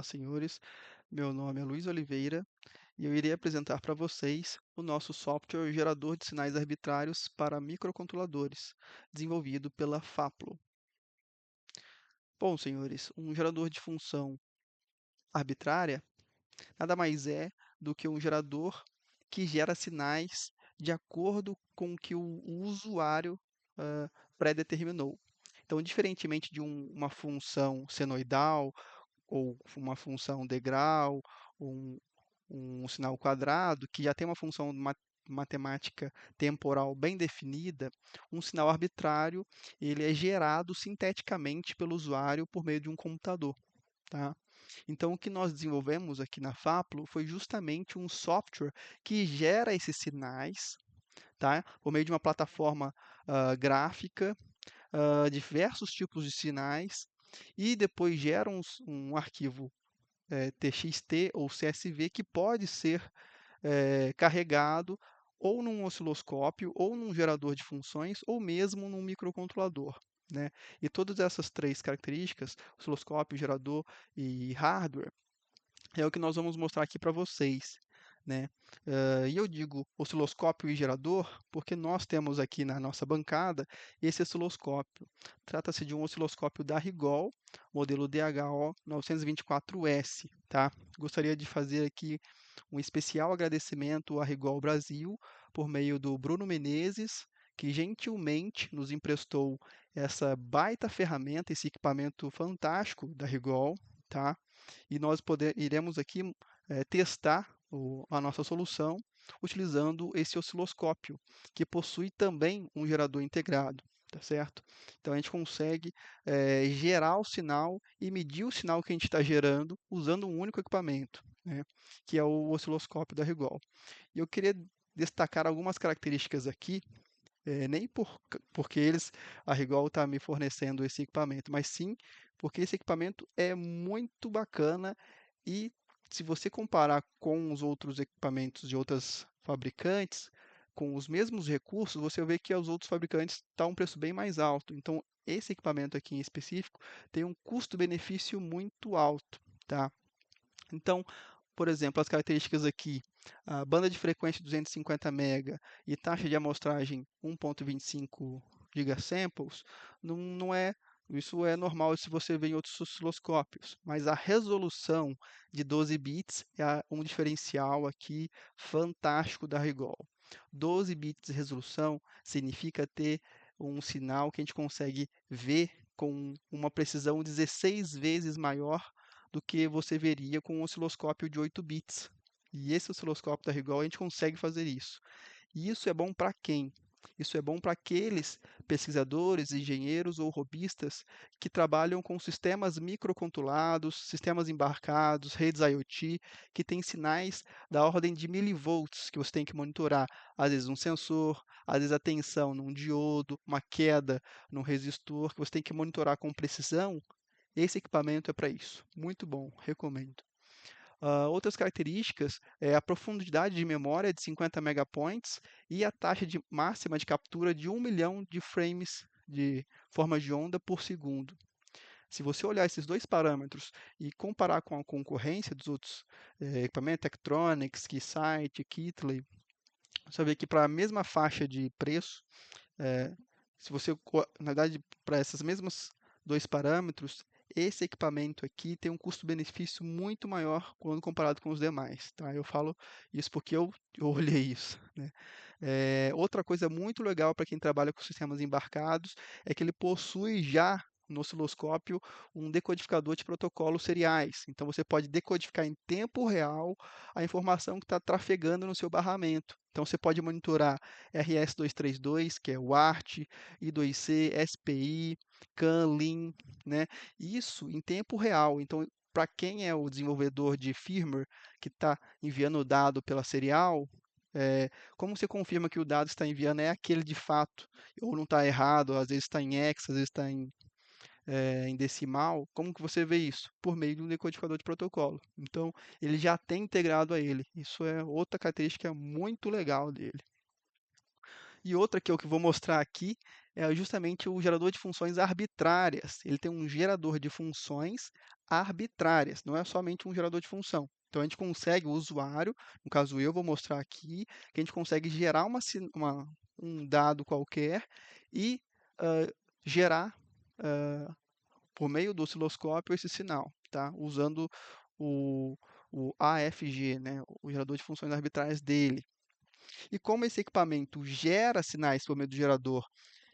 Olá, senhores. Meu nome é Luiz Oliveira e eu irei apresentar para vocês o nosso software gerador de sinais arbitrários para microcontroladores, desenvolvido pela Faplo. Bom, senhores, um gerador de função arbitrária nada mais é do que um gerador que gera sinais de acordo com o que o usuário ah, pré-determinou. Então, diferentemente de uma função senoidal ou uma função degrau, um, um sinal quadrado, que já tem uma função matemática temporal bem definida, um sinal arbitrário ele é gerado sinteticamente pelo usuário por meio de um computador. Tá? Então, o que nós desenvolvemos aqui na Faplo foi justamente um software que gera esses sinais, tá? Por meio de uma plataforma gráfica, diversos tipos de sinais, e depois gera um arquivo TXT ou CSV que pode ser carregado ou num osciloscópio, ou num gerador de funções, ou mesmo num microcontrolador. Né? E todas essas três características, osciloscópio, gerador e hardware, é o que nós vamos mostrar aqui para vocês. Né? E eu digo osciloscópio e gerador porque nós temos aqui na nossa bancada esse osciloscópio. Trata-se de um osciloscópio da Rigol, modelo DHO 924S. Tá? Gostaria de fazer aqui um especial agradecimento à Rigol Brasil por meio do Bruno Menezes, que gentilmente nos emprestou essa baita ferramenta, esse equipamento fantástico da Rigol. Tá? E nós iremos aqui testar a nossa solução utilizando esse osciloscópio, que possui também um gerador integrado, tá certo? Então a gente consegue gerar o sinal e medir o sinal que a gente está gerando usando um único equipamento, né? Que é o osciloscópio da Rigol. E eu queria destacar algumas características aqui, nem porque a Rigol está me fornecendo esse equipamento, mas sim porque esse equipamento é muito bacana e se você comparar com os outros equipamentos de outras fabricantes, com os mesmos recursos, você vê que os outros fabricantes estão um preço bem mais alto. Então, esse equipamento aqui em específico tem um custo-benefício muito alto, tá? Então, por exemplo, as características aqui, a banda de frequência 250 MHz e taxa de amostragem 1.25 gigasamples, não é, isso é normal se você vê em outros osciloscópios, mas a resolução de 12 bits é um diferencial aqui fantástico da Rigol. 12 bits de resolução significa ter um sinal que a gente consegue ver com uma precisão 16 vezes maior do que você veria com um osciloscópio de 8 bits. E esse osciloscópio da Rigol a gente consegue fazer isso. E isso é bom para quem? Isso é bom para aqueles pesquisadores, engenheiros ou robistas que trabalham com sistemas microcontrolados, sistemas embarcados, redes IoT, que têm sinais da ordem de milivolts que você tem que monitorar. Às vezes um sensor, às vezes a tensão num diodo, uma queda num resistor, que você tem que monitorar com precisão. Esse equipamento é para isso. Muito bom, recomendo. Outras características é a profundidade de memória de 50 megapoints e a taxa máxima de captura de 1 milhão de frames de formas de onda por segundo. Se você olhar esses dois parâmetros e comparar com a concorrência dos outros equipamentos, Tektronix, Keysight, Kitley, você vê que para a mesma faixa de preço, eh, se você, na verdade, para essas mesmas dois parâmetros, esse equipamento aqui tem um custo-benefício muito maior quando comparado com os demais, tá? Eu falo isso porque eu olhei isso, né? Outra coisa muito legal para quem trabalha com sistemas embarcados é que ele possui já no osciloscópio um decodificador de protocolos seriais. Então você pode decodificar em tempo real a informação que está trafegando no seu barramento. Então você pode monitorar RS-232, que é o ART, I2C, SPI, CAN, LIN, né? Isso em tempo real. Então, para quem é o desenvolvedor de firmware que está enviando o dado pela serial, como você confirma que o dado que está enviando é aquele de fato, ou não está errado, às vezes está em hex, às vezes está em decimal, como que você vê isso? Por meio de um decodificador de protocolo. Então, ele já tem integrado a ele. Isso é outra característica muito legal dele. E outra que eu vou mostrar aqui é justamente o gerador de funções arbitrárias. Ele tem um gerador de funções arbitrárias, não é somente um gerador de função. Então a gente consegue, o usuário, no caso eu vou mostrar aqui, que a gente consegue gerar um dado qualquer e ah, gerar por meio do osciloscópio esse sinal, tá? Usando o, o AFG, né? O gerador de funções arbitrárias dele. E como esse equipamento gera sinais por meio do gerador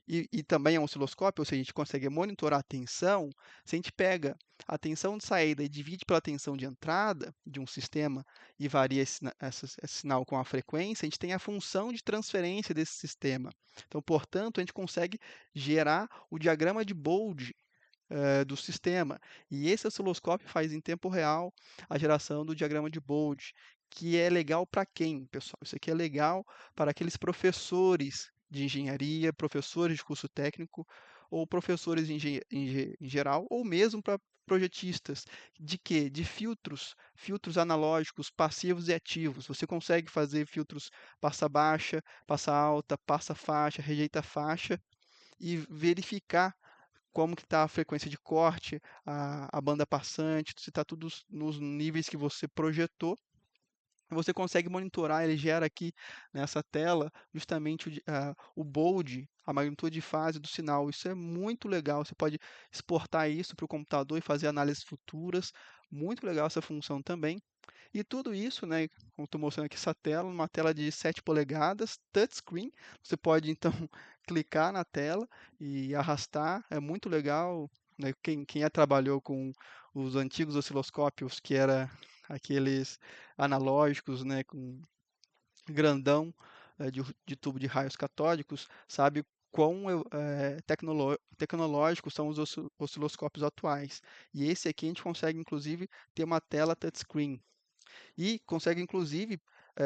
e também é um osciloscópio, ou seja, a gente consegue monitorar a tensão, se a gente pega a tensão de saída e divide pela tensão de entrada de um sistema e varia esse sinal com a frequência, a gente tem a função de transferência desse sistema. Então, portanto, a gente consegue gerar o diagrama de Bode do sistema. E esse osciloscópio faz em tempo real a geração do diagrama de Bode, que é legal para quem, pessoal? Isso aqui é legal para aqueles professores de engenharia, professores de curso técnico, ou professores em geral, ou mesmo para projetistas. De quê? De filtros, filtros analógicos, passivos e ativos. Você consegue fazer filtros passa baixa, passa alta, passa faixa, rejeita faixa, e verificar como que está a frequência de corte, a banda passante, se está tudo nos níveis que você projetou. Você consegue monitorar, ele gera aqui nessa tela justamente o bold, a magnitude de fase do sinal. Isso é muito legal, você pode exportar isso para o computador e fazer análises futuras. Muito legal essa função também. E tudo isso, né, como estou mostrando aqui essa tela, uma tela de 7 polegadas, touchscreen. Você pode então clicar na tela e arrastar, é muito legal. Né? Quem já trabalhou com os antigos osciloscópios, que era aqueles analógicos, né, com grandão de tubo de raios catódicos, sabe quão tecnológicos são os osciloscópios atuais. E esse aqui a gente consegue, inclusive, ter uma tela touchscreen e consegue inclusive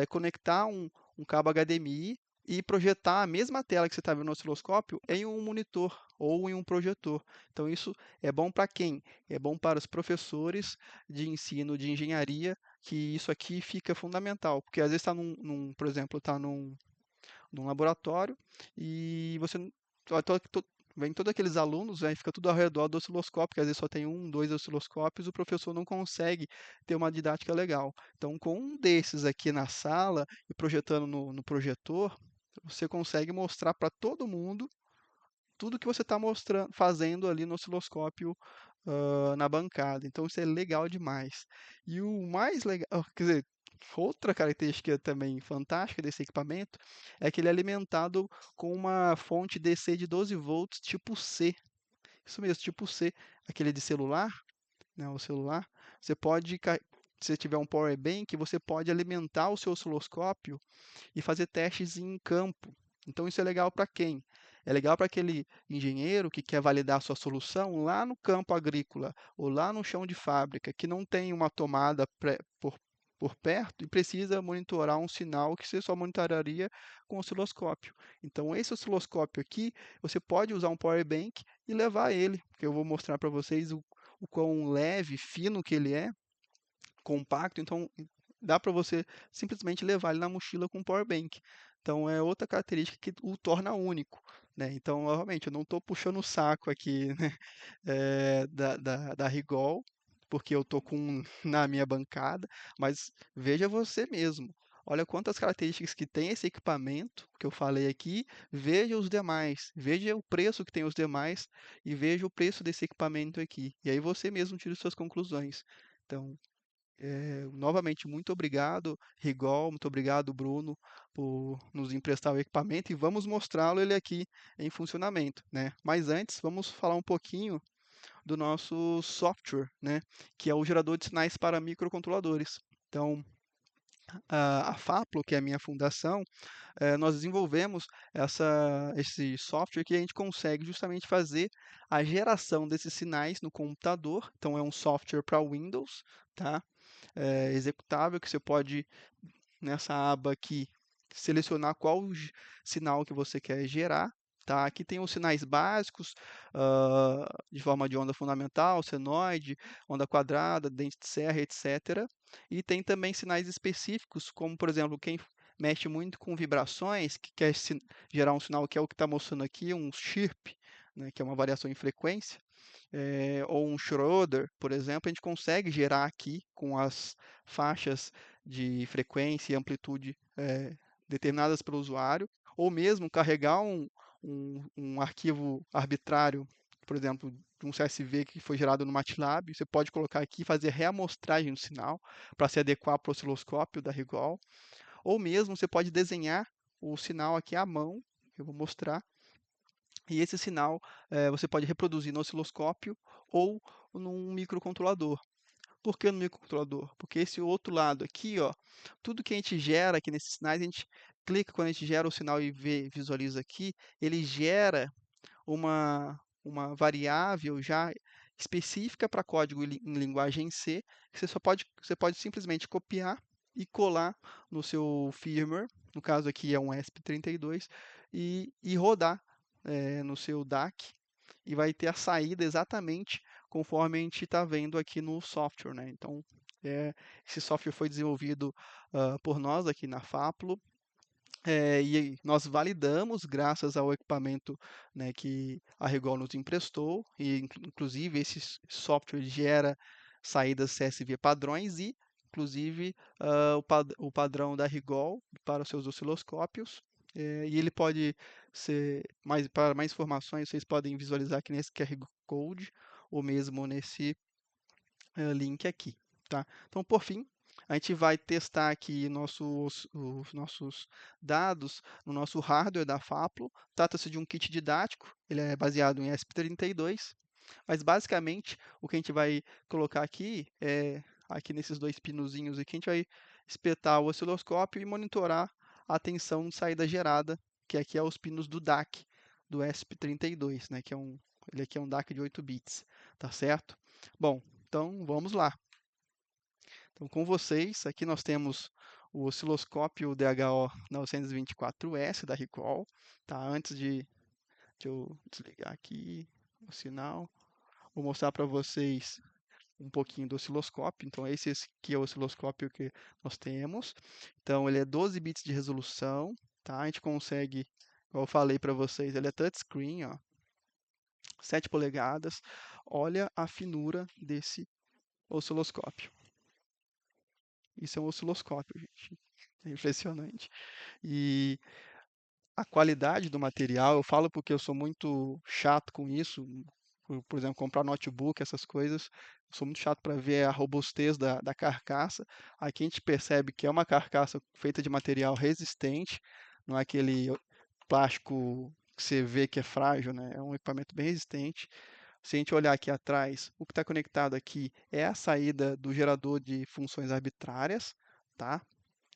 conectar um cabo HDMI e projetar a mesma tela que você está vendo no osciloscópio em um monitor ou em um projetor. Então isso é bom para quem? É bom para os professores de ensino de engenharia, que isso aqui fica fundamental, porque às vezes está por exemplo, está num laboratório e você vem todos aqueles alunos, né, fica tudo ao redor do osciloscópio, que às vezes só tem um, dois osciloscópios, o professor não consegue ter uma didática legal. Então, com um desses aqui na sala e projetando no projetor, você consegue mostrar para todo mundo tudo que você está mostrando, fazendo ali no osciloscópio na bancada. Então isso é legal demais. E o mais legal, quer dizer, outra característica também fantástica desse equipamento é que ele é alimentado com uma fonte DC de 12 volts tipo C. Isso mesmo, tipo C, aquele de celular, né, o celular. Você pode, se você tiver um power bank, você pode alimentar o seu osciloscópio e fazer testes em campo. Então isso é legal para quem? É legal para aquele engenheiro que quer validar a sua solução lá no campo agrícola ou lá no chão de fábrica, que não tem uma tomada por perto e precisa monitorar um sinal que você só monitoraria com osciloscópio. Então, esse osciloscópio aqui, você pode usar um power bank e levar ele, que eu vou mostrar para vocês o quão leve, fino que ele é, compacto, então dá para você simplesmente levar ele na mochila com power bank. Então é outra característica que o torna único, né? Então, novamente, eu não estou puxando o saco aqui, né, da Rigol, porque eu estou com na minha bancada, mas veja você mesmo. Olha quantas características que tem esse equipamento que eu falei aqui, veja os demais, veja o preço que tem os demais e veja o preço desse equipamento aqui. E aí você mesmo tira suas conclusões. Então, novamente, muito obrigado, Rigol, muito obrigado, Bruno, por nos emprestar o equipamento e vamos mostrá-lo ele aqui em funcionamento, né? Mas antes, vamos falar um pouquinho do nosso software, né? Que é o gerador de sinais para microcontroladores. Então, a Faplo, que é a minha fundação, nós desenvolvemos esse software que a gente consegue justamente fazer a geração desses sinais no computador. Então, é um software para Windows, tá? Executável que você pode, nessa aba aqui, selecionar qual sinal que você quer gerar. Tá? Aqui tem os sinais básicos, de forma de onda fundamental, senoide, onda quadrada, dente de serra, etc. E tem também sinais específicos, como, por exemplo, mexe muito com vibrações, que quer gerar um sinal que é o que está mostrando aqui, um chirp, né, que é uma variação em frequência, ou um Schroeder, por exemplo, a gente consegue gerar aqui com as faixas de frequência e amplitude determinadas pelo usuário, ou mesmo carregar um arquivo arbitrário, por exemplo, de um CSV que foi gerado no MATLAB, você pode colocar aqui e fazer reamostragem do sinal para se adequar para o osciloscópio da Rigol, ou mesmo você pode desenhar o sinal aqui à mão, eu vou mostrar, e esse sinal você pode reproduzir no osciloscópio ou num microcontrolador. Por que no microcontrolador? Porque esse outro lado aqui, ó, tudo que a gente gera aqui nesses sinais, a gente clica quando a gente gera o sinal e visualiza aqui, ele gera uma variável já específica para código em linguagem C, que você pode simplesmente copiar e colar no seu firmware, no caso aqui é um ESP32, e rodar no seu DAC, e vai ter a saída exatamente conforme a gente está vendo aqui no software, né? Então, esse software foi desenvolvido por nós aqui na Faplo, e nós validamos graças ao equipamento, né, que a Rigol nos emprestou, e inclusive esse software gera saídas CSV padrões e, inclusive, o padrão da Rigol para os seus osciloscópios. E ele pode ser, para mais informações, vocês podem visualizar aqui nesse QR Code, ou mesmo nesse link aqui, tá? Então, por fim, a gente vai testar aqui os nossos dados no nosso hardware da Faplo. Trata-se de um kit didático, ele é baseado em ESP32, mas basicamente o que a gente vai colocar aqui é, aqui nesses dois pinozinhos aqui, a gente vai espetar o osciloscópio e monitorar a tensão de saída gerada, que aqui é os pinos do DAC, do ESP32, né, ele aqui é um DAC de 8 bits, tá certo? Bom, então vamos lá. Então, com vocês, aqui nós temos o osciloscópio DHO 924S da Rigol, tá? Antes de eu desligar aqui o sinal, vou mostrar para vocês um pouquinho do osciloscópio. Então, esse aqui é o osciloscópio que nós temos. Então, ele é 12 bits de resolução, tá? A gente consegue, como eu falei para vocês, ele é touchscreen, ó, 7 polegadas. Olha a finura desse osciloscópio. Isso é um osciloscópio, gente. É impressionante. E a qualidade do material, eu falo porque eu sou muito chato com isso. Por exemplo, comprar notebook, essas coisas. Eu sou muito chato para ver a robustez da carcaça. Aqui a gente percebe que é uma carcaça feita de material resistente, não é aquele plástico que você vê que é frágil, né? É um equipamento bem resistente. Se a gente olhar aqui atrás, o que está conectado aqui é a saída do gerador de funções arbitrárias, tá?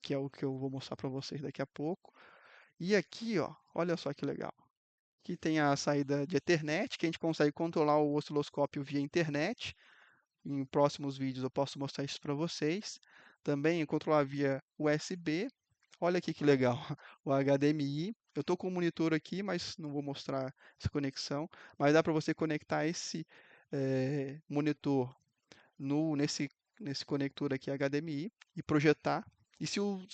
Que é o que eu vou mostrar para vocês daqui a pouco. E aqui, ó, olha só que legal. Aqui tem a saída de Ethernet, que a gente consegue controlar o osciloscópio via internet. Em próximos vídeos eu posso mostrar isso para vocês. Também controlar via USB. Olha aqui que legal, o HDMI. Eu estou com o monitor aqui, mas não vou mostrar essa conexão. Mas dá para você conectar esse monitor nesse conector aqui HDMI e projetar. E se o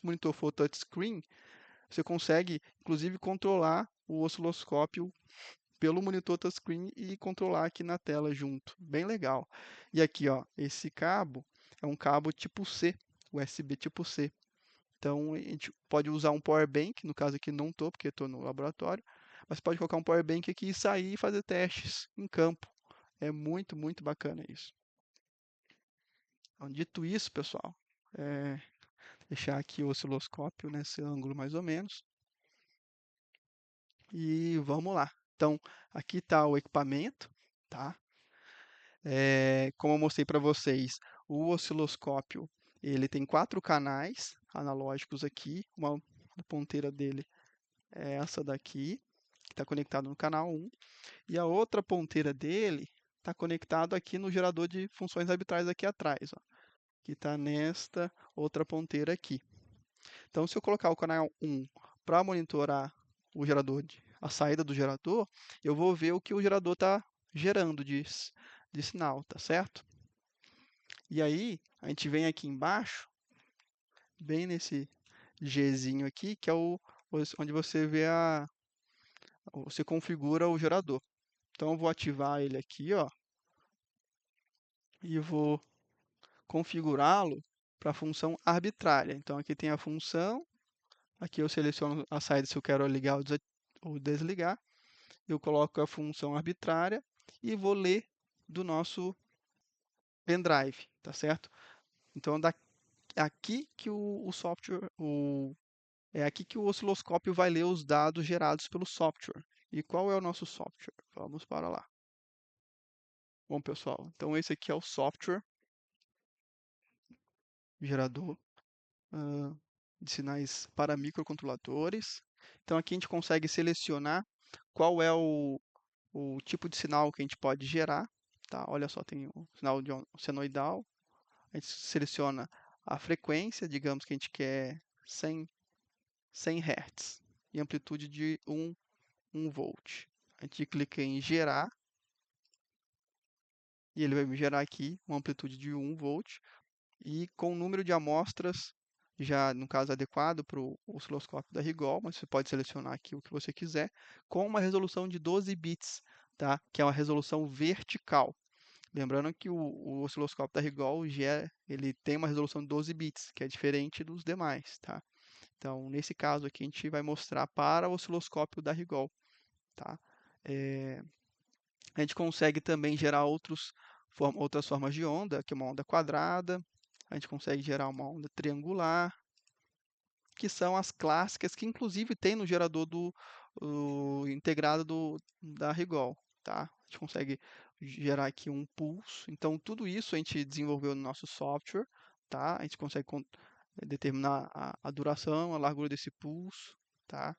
monitor for touchscreen, você consegue, inclusive, controlar o osciloscópio pelo monitor touchscreen e controlar aqui na tela junto. Bem legal. E aqui, ó, esse cabo é um cabo tipo C, USB tipo C. Então, a gente pode usar um power bank, no caso aqui não estou, porque estou no laboratório, mas pode colocar um power bank aqui e sair e fazer testes em campo. É muito, muito bacana isso. Então, dito isso, pessoal, deixar aqui o osciloscópio nesse ângulo mais ou menos. E vamos lá. Então, aqui está o equipamento, tá? Como eu mostrei para vocês, o osciloscópio ele tem 4 canais analógicos aqui. Uma ponteira dele é essa daqui, que está conectado no canal 1. E a outra ponteira dele está conectado aqui no gerador de funções arbitrais aqui atrás, ó, que está nesta outra ponteira aqui. Então, se eu colocar o canal 1 para monitorar a saída do gerador, eu vou ver o que o gerador está gerando de sinal, tá certo? E aí, a gente vem aqui embaixo, bem Gzinho aqui, que é onde você vê você configura o gerador. Então eu vou ativar ele aqui, ó, e vou configurá-lo para a função arbitrária. Então aqui tem a função, aqui eu seleciono a saída se eu quero ligar ou desligar, eu coloco a função arbitrária e vou ler do nosso pendrive, tá certo? Então aqui que o software, é aqui que o osciloscópio vai ler os dados gerados pelo software. E qual é o nosso software? Vamos para lá. Bom, pessoal, então esse aqui é o software gerador ah, de sinais para microcontroladores. Então aqui a gente consegue selecionar qual é o tipo de sinal que a gente pode gerar. Tá? Olha só, tem o sinal de senoidal. A gente seleciona a frequência, digamos que a gente quer 100 Hz e amplitude de 1 volt. A gente clica em gerar e ele vai me gerar aqui uma amplitude de 1 volt e com o número de amostras já, no caso, adequado para o osciloscópio da Rigol, mas você pode selecionar aqui o que você quiser, com uma resolução de 12 bits, tá? Que é uma resolução vertical. Lembrando que o osciloscópio da Rigol ele tem uma resolução de 12 bits, que é diferente dos demais, tá? Então, nesse caso aqui, a gente vai mostrar para o osciloscópio da Rigol, tá? A gente consegue também gerar outras formas de onda, que é uma onda quadrada, a gente consegue gerar uma onda triangular, que são as clássicas que inclusive tem no gerador integrado da Rigol, tá? A gente consegue gerar aqui um pulso. Então tudo isso a gente desenvolveu no nosso software, tá? A gente consegue determinar a duração, a largura desse pulso, tá?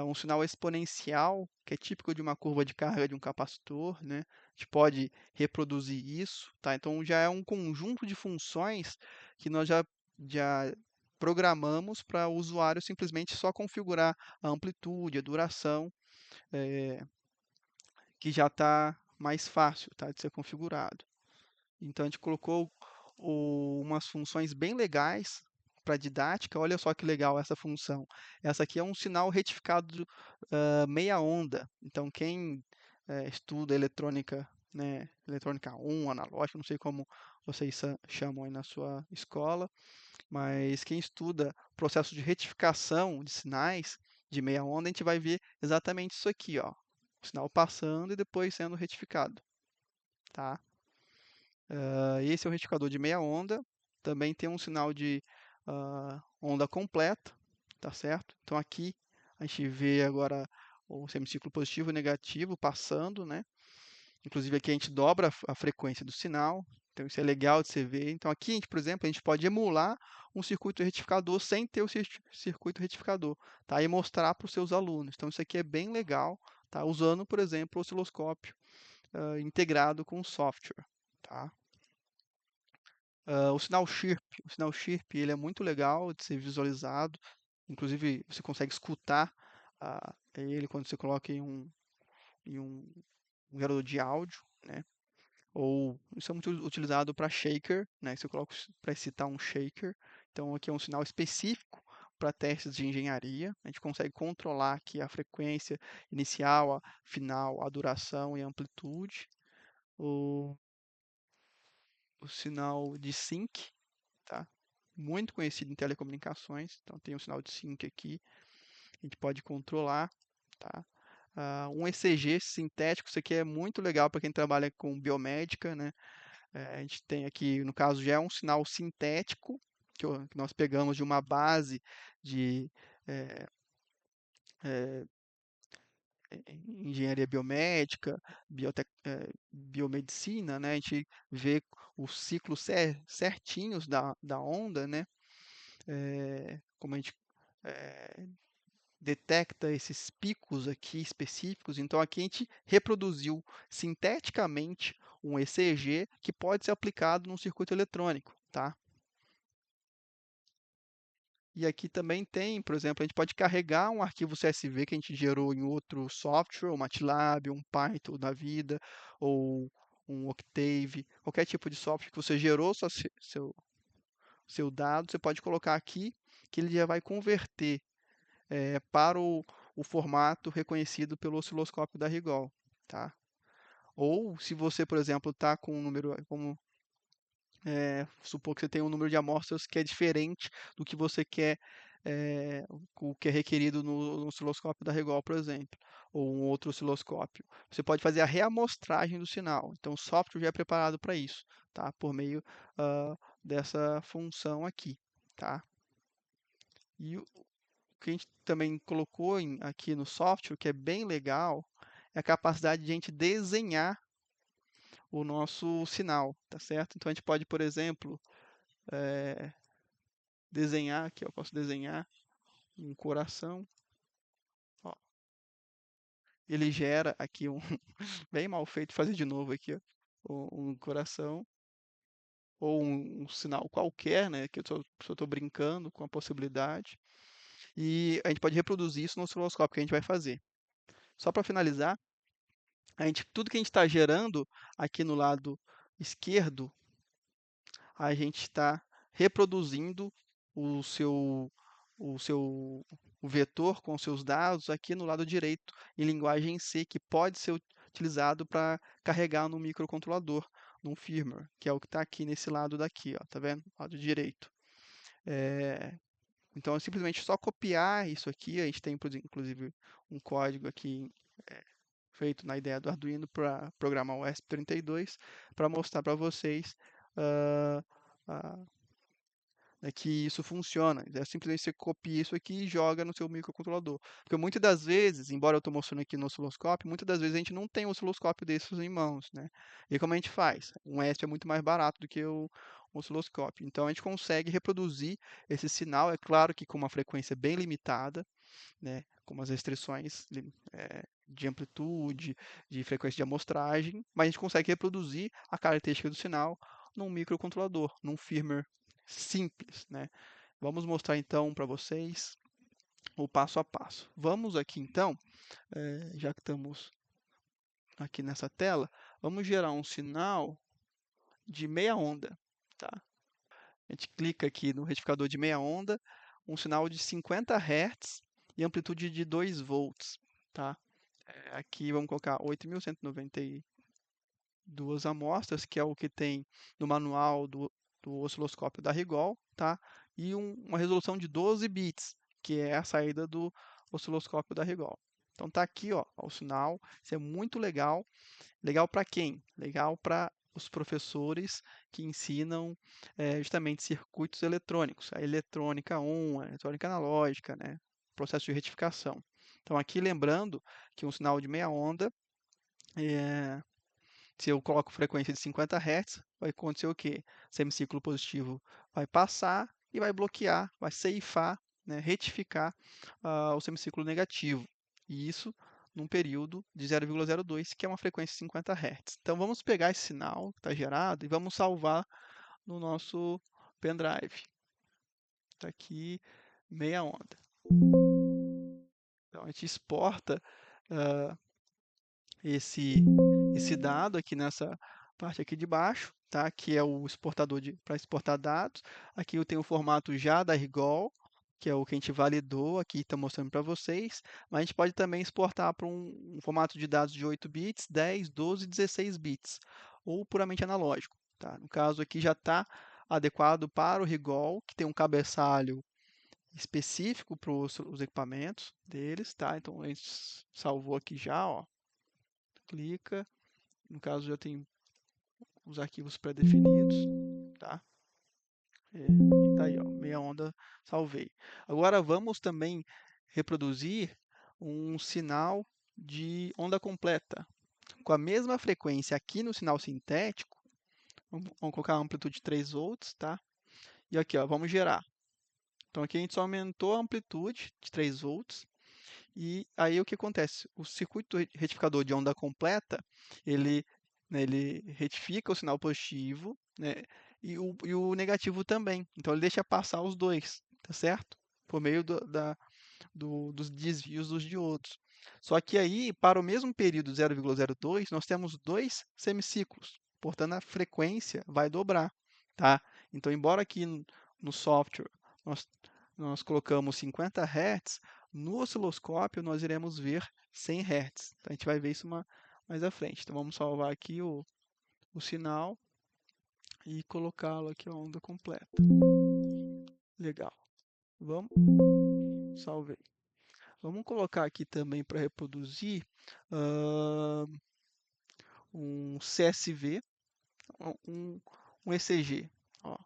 Um sinal exponencial, que é típico de uma curva de carga de um capacitor, né? A gente pode reproduzir isso, tá? Então já é um conjunto de funções que nós já programamos para o usuário simplesmente só configurar a amplitude, a duração, que já está mais fácil, tá, de ser configurado. Então a gente colocou umas funções bem legais para didática. Olha só que legal essa função. Essa aqui é um sinal retificado meia onda. Então quem estuda eletrônica, né, eletrônica 1, analógica, não sei como vocês chamam aí na sua escola, mas quem estuda processo de retificação de sinais de meia onda, a gente vai ver exatamente isso aqui, ó. O sinal passando e depois sendo retificado, tá? Esse é o retificador de meia onda. Também tem um sinal de onda completa, tá certo? Então aqui a gente vê agora o semiciclo positivo e negativo passando, né? Inclusive aqui a gente dobra a frequência do sinal. Então isso é legal de você ver. Então aqui, por exemplo, a gente pode emular um circuito retificador sem ter o circuito retificador, tá? E mostrar para os seus alunos. Então isso aqui é bem legal, tá? Usando, por exemplo, o osciloscópio integrado com o software, tá? O sinal chirp, ele é muito legal de ser visualizado. Inclusive, você consegue escutar ele quando você coloca em um gerador de áudio, né? Ou isso é muito utilizado para shaker, né? Você coloca para excitar um shaker. Então, aqui é um sinal específico para testes de engenharia. A gente consegue controlar aqui a frequência inicial, a final, a duração e a amplitude. O, o sinal de sync, tá? Muito conhecido em telecomunicações. Então tem um sinal de sync aqui, a gente pode controlar, tá? Um ECG sintético, isso aqui é muito legal para quem trabalha com biomédica, né? A gente tem aqui, no caso, já é um sinal sintético que nós pegamos de uma base de é, é, engenharia biomédica, biomedicina, né? A gente vê os ciclos certinhos da onda, né? Como a gente eh, detecta esses picos aqui específicos. Então, aqui a gente reproduziu sinteticamente um ECG que pode ser aplicado num circuito eletrônico, tá? E aqui também tem, por exemplo, a gente pode carregar um arquivo CSV que a gente gerou em outro software, um MATLAB, um Python da vida, ou um Octave, qualquer tipo de software que você gerou seu dado, você pode colocar aqui que ele já vai converter para o formato reconhecido pelo osciloscópio da Rigol, tá? Ou se você, por exemplo, está com um número, supor que você tem um número de amostras que é diferente do que você quer, o que é requerido no osciloscópio da Rigol, por exemplo, ou um outro osciloscópio. Você pode fazer a reamostragem do sinal. Então, o software já é preparado para isso, tá? Por meio dessa função aqui, tá? E o que a gente também colocou aqui no software, que é bem legal, é a capacidade de a gente desenhar o nosso sinal, tá certo? Então, a gente pode, por exemplo, desenhar aqui, eu posso desenhar um coração. Ó, ele gera aqui bem mal feito, fazer de novo aqui, ó, um coração ou um sinal qualquer, né? Que eu só estou brincando com a possibilidade. E a gente pode reproduzir isso no osciloscópio que a gente vai fazer. Só para finalizar, tudo que a gente está gerando aqui no lado esquerdo, a gente está reproduzindo o seu, o vetor com seus dados aqui no lado direito, em linguagem C, que pode ser utilizado para carregar no microcontrolador, num firmware, que é o que está aqui nesse lado daqui, ó, tá vendo? Lado direito. Então, é simplesmente só copiar isso aqui. A gente tem, inclusive, um código aqui feito na ideia do Arduino para programar o ESP32, para mostrar para vocês ah, ah, que isso funciona. É simplesmente você copia isso aqui e joga no seu microcontrolador. Porque muitas das vezes, embora eu estou mostrando aqui no osciloscópio, muitas das vezes a gente não tem um osciloscópio desses em mãos, né? E como a gente faz? Um ESP é muito mais barato do que o osciloscópio. Então a gente consegue reproduzir esse sinal, é claro que com uma frequência bem limitada, né, com umas restrições de amplitude, de frequência de amostragem, mas a gente consegue reproduzir a característica do sinal num microcontrolador, num firmware simples, né? Vamos mostrar então para vocês o passo a passo. Vamos aqui então, já que estamos aqui nessa tela, vamos gerar um sinal de meia onda, tá? A gente clica aqui no retificador de meia onda, um sinal de 50 Hz e amplitude de 2 volts, tá? Aqui vamos colocar 8.192 amostras, que é o que tem no manual do osciloscópio da Rigol, tá? E uma resolução de 12 bits, que é a saída do osciloscópio da Rigol. Então tá aqui, ó, o sinal. Isso é muito legal. Legal para quem? Legal para os professores que ensinam justamente circuitos eletrônicos, a eletrônica 1, a eletrônica analógica, né? Processo de retificação. Então aqui lembrando que um sinal de meia onda, se eu coloco frequência de 50 Hz, vai acontecer o quê? Semiciclo positivo vai passar e vai bloquear, vai ceifar, né? Retificar o semiciclo negativo. E isso num período de 0,02, que é uma frequência de 50 Hz. Então vamos pegar esse sinal que está gerado e vamos salvar no nosso pendrive. Está aqui meia onda. Então a gente exporta esse dado aqui nessa parte aqui de baixo, tá? Que é o exportador para exportar dados. Aqui eu tenho o formato já da Rigol, que é o que a gente validou, aqui está mostrando para vocês, mas a gente pode também exportar para um formato de dados de 8 bits, 10, 12 e 16 bits, ou puramente analógico. Tá? No caso aqui já está adequado para o Rigol, que tem um cabeçalho específico para os equipamentos deles, tá? Então a gente salvou aqui já, ó. Clica, no caso já tem os arquivos pré-definidos, tá? E tá aí, ó, meia onda, salvei. Agora vamos também reproduzir um sinal de onda completa. Com a mesma frequência aqui no sinal sintético, vamos colocar a amplitude de 3 volts, tá? E aqui, ó, vamos gerar. Então aqui a gente só aumentou a amplitude de 3 volts. E aí o que acontece? O circuito retificador de onda completa, ele retifica o sinal positivo, né, e o negativo também. Então ele deixa passar os dois, tá certo? Por meio dos desvios dos diodos. Só que aí, para o mesmo período 0,02, nós temos dois semiciclos. Portanto, a frequência vai dobrar, tá? Então, embora aqui no software nós nós colocamos 50 Hz, no osciloscópio nós iremos ver 100 Hz. Então, a gente vai ver isso mais à frente. Então, vamos salvar aqui o sinal e colocá-lo aqui a onda completa. Legal. Vamos, salvei. Vamos colocar aqui também para reproduzir um CSV, um, um ECG. Ó,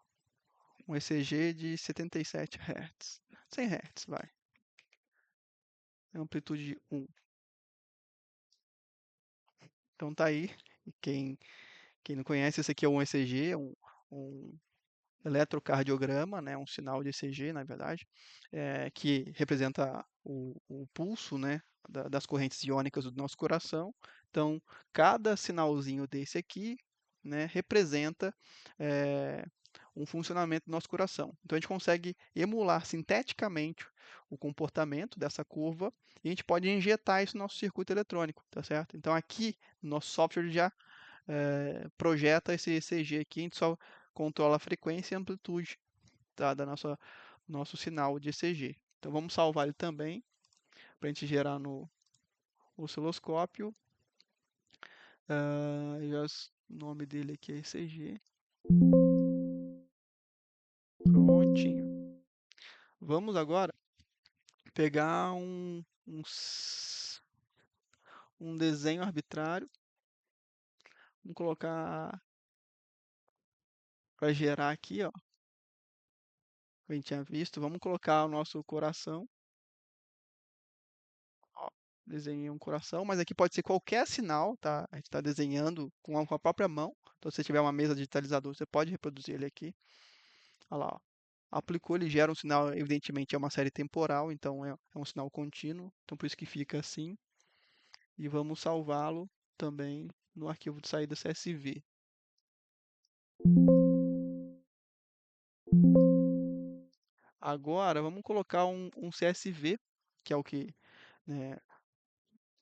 um ECG de 77 Hz. 100 Hz, vai. Amplitude 1. Então tá aí. E quem não conhece, esse aqui é um ECG, um eletrocardiograma, né, um sinal de ECG, na verdade, que representa o pulso, né, das correntes iônicas do nosso coração. Então, cada sinalzinho desse aqui, né, representa um funcionamento do nosso coração. Então, a gente consegue emular sinteticamente o comportamento dessa curva e a gente pode injetar isso no nosso circuito eletrônico, tá certo? Então, aqui, no nosso software já projeta esse ECG aqui, a gente só controla a frequência e a amplitude, tá, da nosso sinal de ECG. Então vamos salvar ele também, para a gente gerar no osciloscópio. O nome dele aqui é ECG. Prontinho. Vamos agora pegar um desenho arbitrário. Vamos colocar para gerar aqui, ó. Que a gente tinha visto. Vamos colocar o nosso coração. Ó, desenhei um coração, mas aqui pode ser qualquer sinal, tá? A gente está desenhando com a própria mão. Então, se você tiver uma mesa digitalizador, você pode reproduzir ele aqui. Olha lá, ó. Aplicou, ele gera um sinal, evidentemente é uma série temporal, então é um sinal contínuo, então por isso que fica assim. E vamos salvá-lo também no arquivo de saída CSV. Agora vamos colocar um CSV, que é o que, né,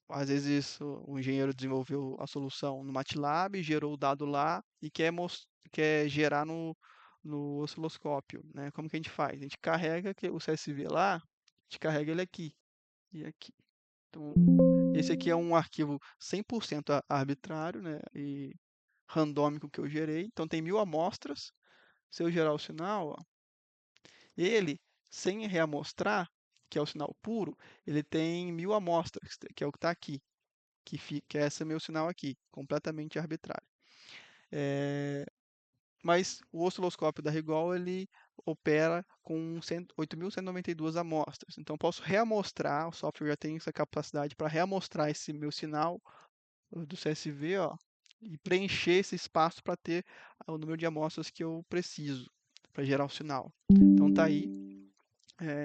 às vezes o engenheiro desenvolveu a solução no MATLAB, gerou o dado lá e quer gerar no osciloscópio, né? Como que a gente faz? A gente carrega o CSV lá, a gente carrega ele aqui e aqui. Então, esse aqui é um arquivo 100% arbitrário, né? E randômico que eu gerei. Então, tem 1000 amostras. Se eu gerar o sinal, ó, ele, sem reamostrar, que é o sinal puro, ele tem 1000 amostras, que é o que está aqui. Que é esse meu sinal aqui, completamente arbitrário. Mas o osciloscópio da Rigol ele opera com 8.192 amostras. Então, posso reamostrar, o software já tem essa capacidade para reamostrar esse meu sinal do CSV, ó, e preencher esse espaço para ter o número de amostras que eu preciso para gerar o sinal. Então, tá aí.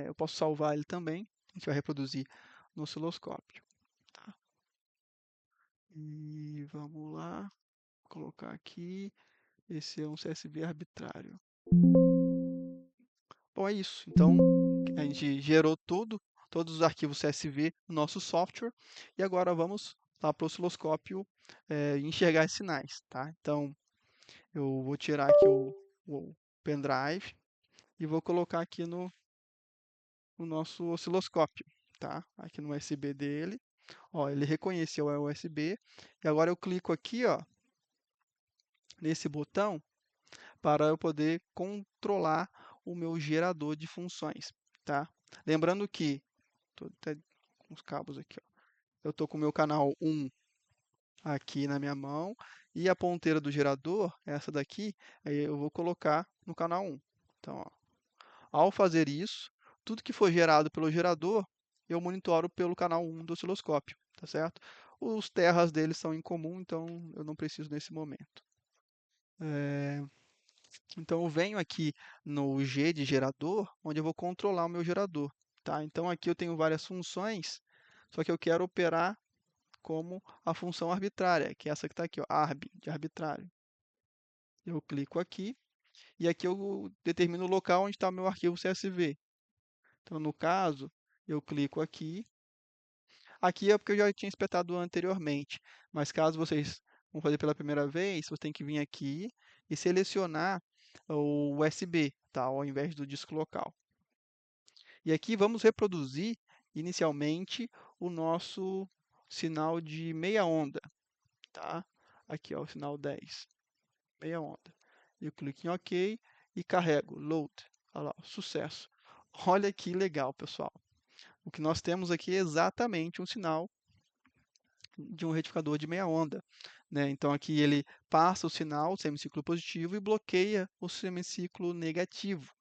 Eu posso salvar ele também. A gente vai reproduzir no osciloscópio. Tá? E vamos lá, colocar aqui. Esse é um CSV arbitrário. Bom, é isso. Então, a gente gerou todos os arquivos CSV no nosso software. E agora vamos lá para o osciloscópio enxergar os sinais. Tá? Então, eu vou tirar aqui o pendrive e vou colocar aqui no nosso osciloscópio. Tá? Aqui no USB dele. Ó, ele reconheceu o USB. E agora eu clico aqui, ó, nesse botão para eu poder controlar o meu gerador de funções, tá? Lembrando que, estou até com os cabos aqui, ó. Eu estou com o meu canal 1 aqui na minha mão e a ponteira do gerador, essa daqui, aí eu vou colocar no canal 1. Então, ó, ao fazer isso, tudo que for gerado pelo gerador, eu monitoro pelo canal 1 do osciloscópio, tá certo? Os terras deles são em comum, então eu não preciso nesse momento. Então eu venho aqui no G de gerador, onde eu vou controlar o meu gerador, tá? Então aqui eu tenho várias funções, só que eu quero operar como a função arbitrária, que é essa que está aqui, ó, arb, de arbitrário. Eu clico aqui e aqui eu determino o local onde está o meu arquivo CSV. Então no caso, eu clico aqui. Aqui é porque eu já tinha espetado anteriormente, mas caso vocês vão fazer pela primeira vez, você tem que vir aqui e selecionar o USB, tá? Ao invés do disco local. E aqui vamos reproduzir inicialmente o nosso sinal de meia onda, tá? Aqui, ó, o sinal 10, meia onda. Eu clico em OK e carrego, load. Olha lá, sucesso. Olha que legal, pessoal. O que nós temos aqui é exatamente um sinal de um retificador de meia onda, né? Então aqui ele passa o sinal, o semiciclo positivo, e bloqueia o semiciclo negativo,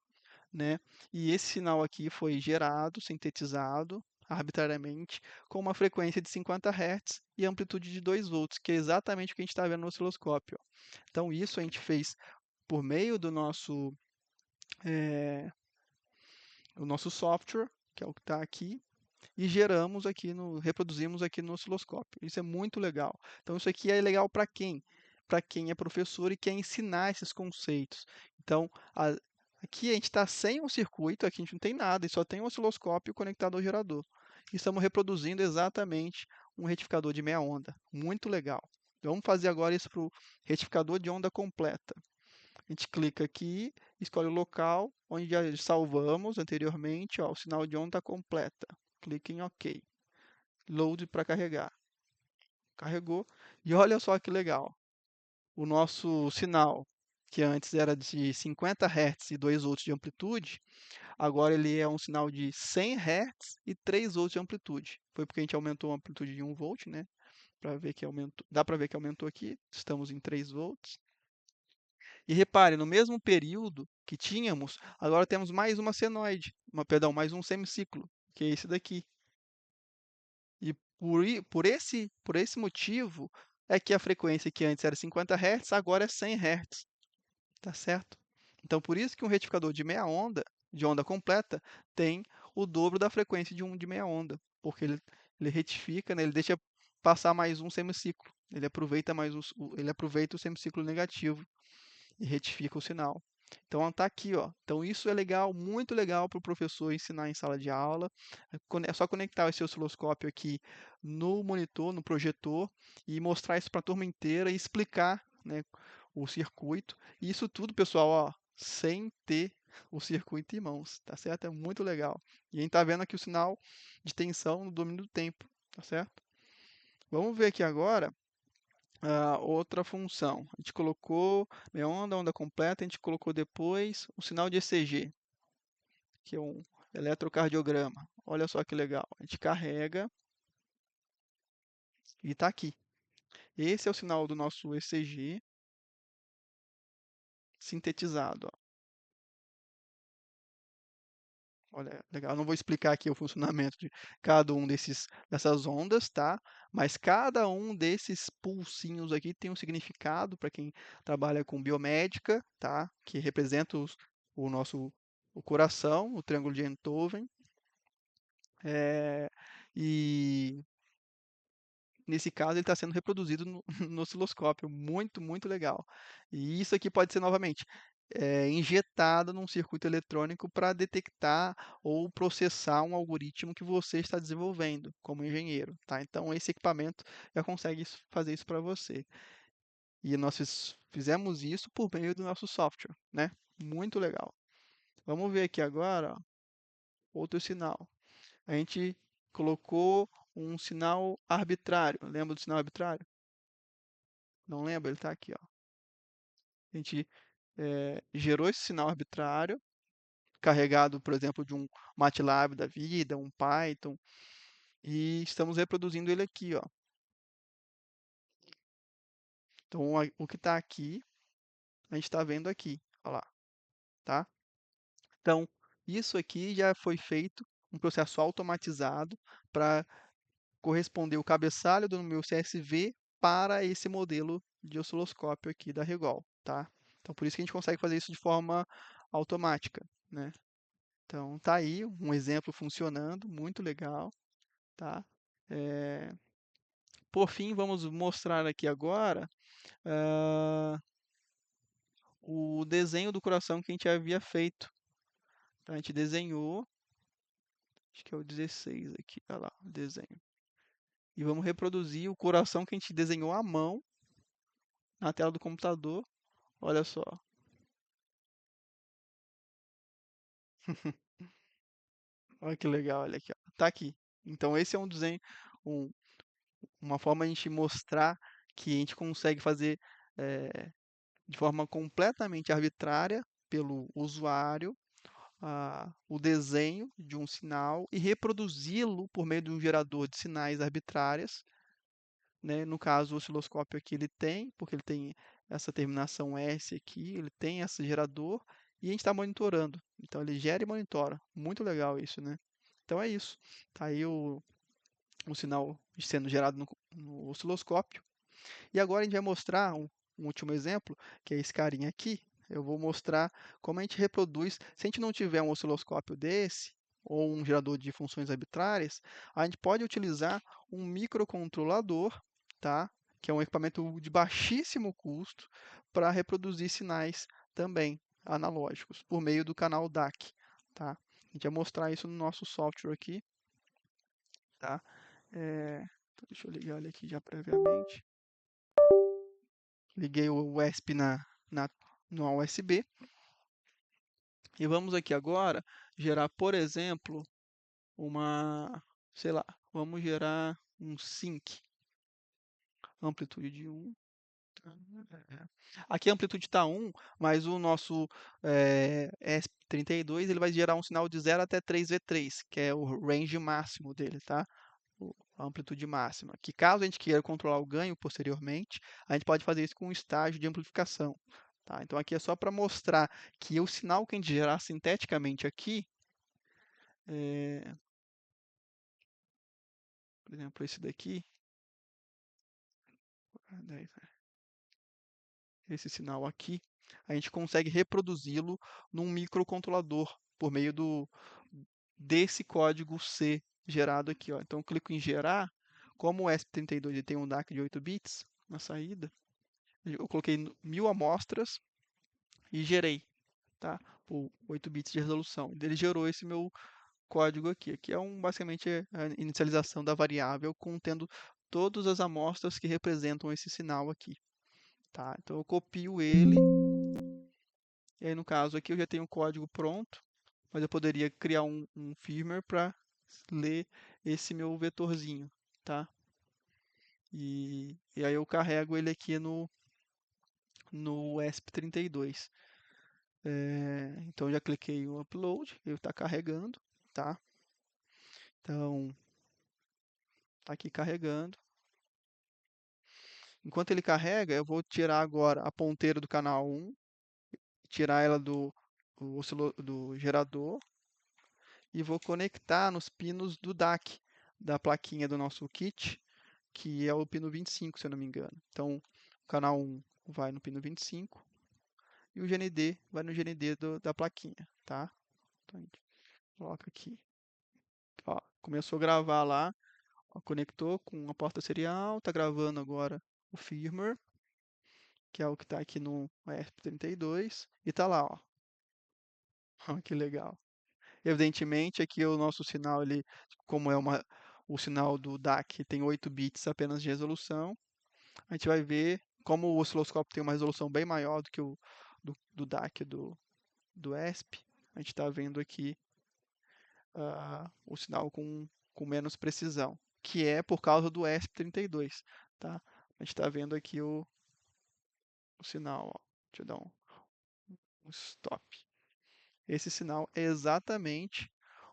né? E esse sinal aqui foi gerado, sintetizado arbitrariamente com uma frequência de 50 Hz e amplitude de 2 volts, que é exatamente o que a gente está vendo no osciloscópio. Então isso a gente fez por meio do eh, o nosso software, que é o que está aqui, e reproduzimos aqui no osciloscópio. Isso é muito legal. Então isso aqui é legal para quem? Para quem é professor e quer ensinar esses conceitos. Então, aqui a gente está sem um circuito, aqui a gente não tem nada, e só tem um osciloscópio conectado ao gerador. E estamos reproduzindo exatamente um retificador de meia onda. Muito legal. Vamos fazer agora isso para o retificador de onda completa. A gente clica aqui, escolhe o local onde já salvamos anteriormente, ó, o sinal de onda completa. Clique em OK. Load para carregar. Carregou. E olha só que legal. O nosso sinal, que antes era de 50 Hz e 2 volts de amplitude, agora ele é um sinal de 100 Hz e 3 volts de amplitude. Foi porque a gente aumentou a amplitude de 1 volt, né? Para ver que aumentou. Dá para ver que aumentou aqui. Estamos em 3 volts. E repare, no mesmo período que tínhamos, agora temos mais uma senoide, perdão, mais um semiciclo, que é esse daqui. E por esse motivo é que a frequência que antes era 50 Hz, agora é 100 Hz, tá certo? Então, por isso que um retificador de meia onda, de onda completa, tem o dobro da frequência de um de meia onda, porque ele retifica, né, ele deixa passar mais um semiciclo, ele aproveita o semiciclo negativo e retifica o sinal. Então está aqui, ó. Então isso é legal, muito legal para o professor ensinar em sala de aula. É só conectar esse osciloscópio aqui no monitor, no projetor, e mostrar isso para a turma inteira e explicar, né, o circuito. E isso tudo, pessoal, ó, sem ter o circuito em mãos, tá certo? É muito legal. E a gente está vendo aqui o sinal de tensão no domínio do tempo, tá certo? Vamos ver aqui agora outra função. A gente colocou meia onda, onda completa, a gente colocou depois o sinal de ECG, que é um eletrocardiograma. Olha só que legal. A gente carrega e está aqui. Esse é o sinal do nosso ECG sintetizado. Ó. Olha, legal. Eu não vou explicar aqui o funcionamento de cada um dessas ondas, tá? Mas cada um desses pulsinhos aqui tem um significado para quem trabalha com biomédica, tá? Que representa o coração, o triângulo de Enthoven. E nesse caso ele está sendo reproduzido no, no osciloscópio. Muito, muito legal. E isso aqui pode ser novamente injetado num circuito eletrônico para detectar ou processar um algoritmo que você está desenvolvendo como engenheiro, tá? Então esse equipamento já consegue fazer isso para você. E nós fizemos isso por meio do nosso software, né? Muito legal. Vamos ver aqui agora, ó, outro sinal. A gente colocou um sinal arbitrário. Lembra do sinal arbitrário? Não lembra? Ele está aqui, ó. A gente gerou esse sinal arbitrário, carregado, por exemplo, de um MATLAB da vida, um Python, e estamos reproduzindo ele aqui, ó. Então, o que está aqui, a gente está vendo aqui, ó lá, tá? Então, isso aqui já foi feito, um processo automatizado para corresponder o cabeçalho do meu CSV para esse modelo de osciloscópio aqui da Regol, tá? Então, por isso que a gente consegue fazer isso de forma automática, né? Então, tá aí um exemplo funcionando, muito legal, tá? Eh, Por fim, vamos mostrar aqui agora o desenho do coração que a gente havia feito. Tá? A gente desenhou, acho que é o 16 aqui, olha lá, o desenho. E vamos reproduzir o coração que a gente desenhou à mão na tela do computador. Olha só. Olha que legal, olha aqui, ó. Tá aqui. Então esse é um desenho, um- uma forma de a gente mostrar que a gente consegue fazer de forma completamente arbitrária pelo usuário o desenho de um sinal e reproduzi-lo por meio de um gerador de sinais arbitrárias, né? No caso, o osciloscópio aqui ele tem, porque ele tem essa terminação S aqui, ele tem esse gerador e a gente está monitorando. Então ele gera e monitora. Muito legal isso, né? Então é isso. Tá aí o sinal sendo gerado no osciloscópio. E agora a gente vai mostrar um último exemplo, que é esse carinha aqui. Eu vou mostrar como a gente reproduz. Se a gente não tiver um osciloscópio desse, ou um gerador de funções arbitrárias, a gente pode utilizar um microcontrolador, tá? Que é um equipamento de baixíssimo custo, para reproduzir sinais também analógicos, por meio do canal DAC, tá? A gente vai mostrar isso no nosso software aqui, tá? Então deixa eu ligar ele aqui já previamente. Liguei o USB no USB. E vamos aqui agora gerar, por exemplo, sei lá, vamos gerar um sync, amplitude de 1. Aqui a amplitude está 1, mas o nosso ESP32 ele vai gerar um sinal de 0 até 3V3, que é o range máximo dele, tá? A amplitude máxima. Que caso a gente queira controlar o ganho posteriormente, a gente pode fazer isso com um estágio de amplificação. Tá? Então aqui é só para mostrar que o sinal que a gente gerar sinteticamente aqui, é, por exemplo, esse daqui, esse sinal aqui, a gente consegue reproduzi-lo num microcontrolador por meio desse código C gerado aqui. Ó. Então eu clico em gerar, como o ESP32 tem um DAC de 8 bits na saída, eu coloquei 1000 amostras e gerei, tá? Por 8 bits de resolução. Ele gerou esse meu código aqui. Aqui é basicamente a inicialização da variável contendo todas as amostras que representam esse sinal aqui, tá? Então eu copio ele e aí no caso aqui eu já tenho o código pronto, mas eu poderia criar um firmware para ler esse meu vetorzinho, tá? E aí eu carrego ele aqui no ESP32. Então já cliquei em upload, ele está carregando, tá? Então tá aqui carregando. Enquanto ele carrega, eu vou tirar agora a ponteira do canal 1, tirar ela do gerador e vou conectar nos pinos do DAC, da plaquinha do nosso kit, que é o pino 25, se eu não me engano. Então, o canal 1 vai no pino 25 e o GND vai no GND da plaquinha, tá? Então, a gente coloca aqui. Ó, começou a gravar lá, ó, conectou com a porta serial, tá gravando agora o firmware, que é o que está aqui no ESP32, e tá lá, ó. Ó, que legal. Evidentemente, aqui o nosso sinal, ele, como o sinal do DAC tem 8 bits apenas de resolução, a gente vai ver como o osciloscópio tem uma resolução bem maior do que do DAC do ESP, a gente está vendo aqui o sinal com menos precisão, que é por causa do ESP32, tá? A gente está vendo aqui o sinal, ó. Deixa eu dar um stop. Esse sinal é exatamente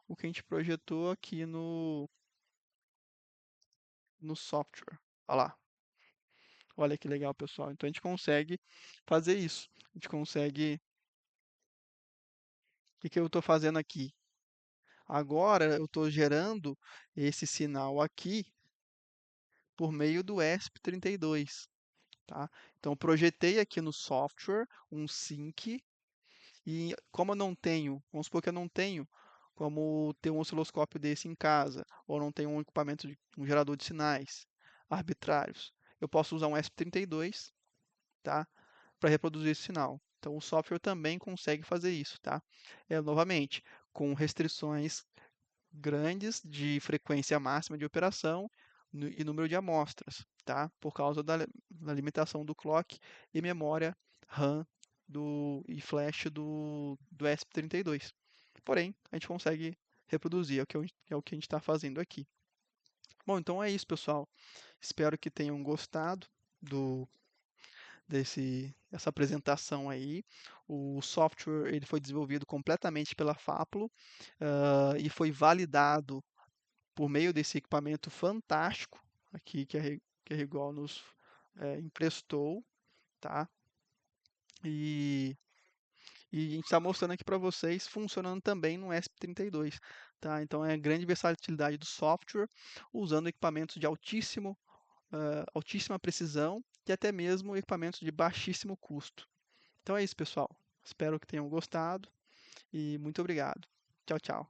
o que a gente projetou aqui no software. Olha lá. Olha que legal, pessoal. Então a gente consegue fazer isso. A gente consegue. O que eu estou fazendo aqui? Agora eu estou gerando esse sinal aqui por meio do ESP32. Tá? Então, projetei aqui no software um sync e como eu não tenho, vamos supor que eu não tenho como ter um osciloscópio desse em casa, ou não tenho um equipamento um gerador de sinais arbitrários, eu posso usar um ESP32, tá? Para reproduzir esse sinal. Então, o software também consegue fazer isso, tá? Novamente, com restrições grandes de frequência máxima de operação e número de amostras, tá? Por causa da limitação do clock e memória RAM e flash do ESP32. Porém, a gente consegue reproduzir, é o que a gente está fazendo aqui. Bom, então é isso, pessoal. Espero que tenham gostado do dessa apresentação aí. O software ele foi desenvolvido completamente pela Faplo e foi validado por meio desse equipamento fantástico aqui que a Rigol nos emprestou, tá? E, e a gente está mostrando aqui para vocês funcionando também no ESP32, tá? Então é a grande versatilidade do software usando equipamentos de altíssima precisão e até mesmo equipamentos de baixíssimo custo. Então é isso, pessoal. Espero que tenham gostado e muito obrigado. Tchau, tchau.